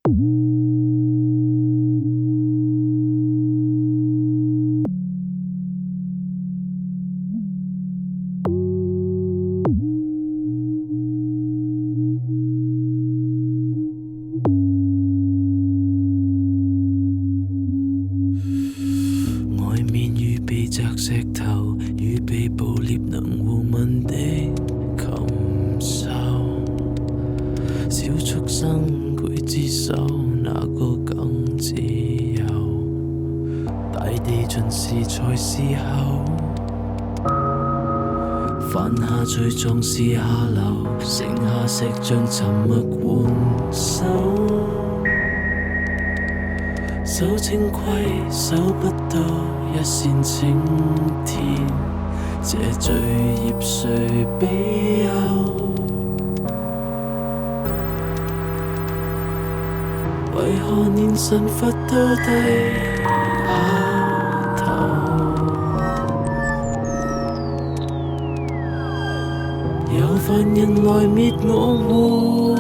外面預備擲石頭，預備捕獵能互吻的禽獸。小畜生劊子手，哪個更自由？大地盡是才是后，犯下罪狀是下流，剩下石像沉默換手。守清規守不到一線青天，這罪孽誰庇佑？為何連神佛都低下頭？有犯人來滅我活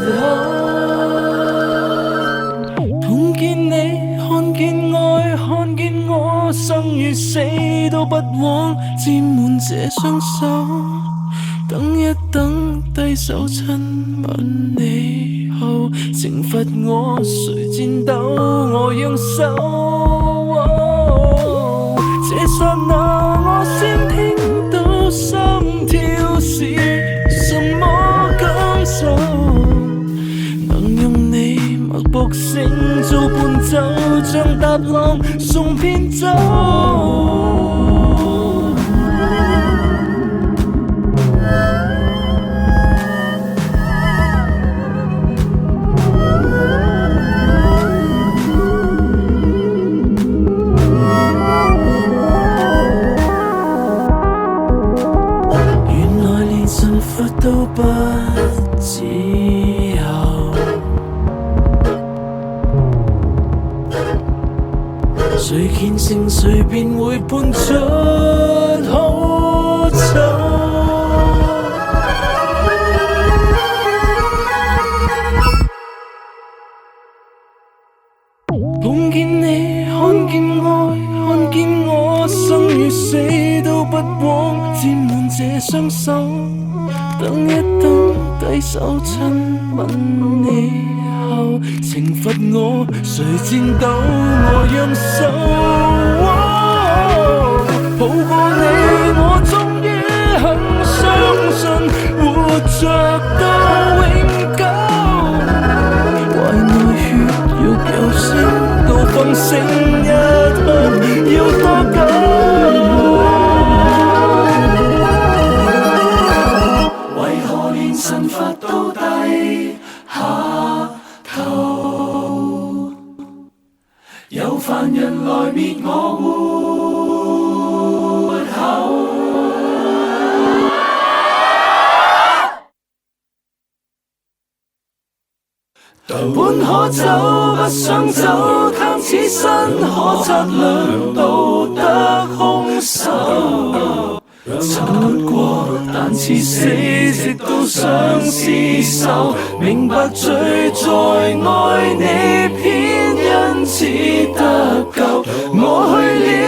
口。看見你，看見愛，看見我，生與死都不枉，沾滿這雙手。等一等，低手親吻你後，懲罰我，誰顫抖，我讓手。這剎那我先聽到心跳是什麼感受，能用你脈搏聲做伴奏，將答案送遍走。神佛都不自由，誰虔誠誰便會判出好醜。看見你，看見愛，看見我，生與死都不枉，沾滿這雙手。等一等，低手親吻你後，懲罰我，誰顫抖，我讓手。抱過你，我終於肯相信，活着到永久。懷內血肉有聲，到放聲一刻，要多久？神佛都低下頭，有犯人來滅我活口。本可走不想走，貪此身可測量道德兇手。曾活過，但似死，直到想廝守。明白罪在愛你，偏因此得救。我去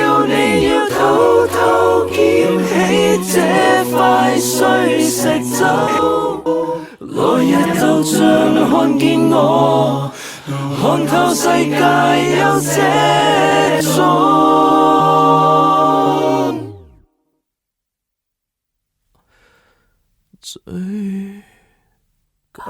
了，你要偷偷撿起這塊碎石走。來日就像看見我，看透世界有這種。最高。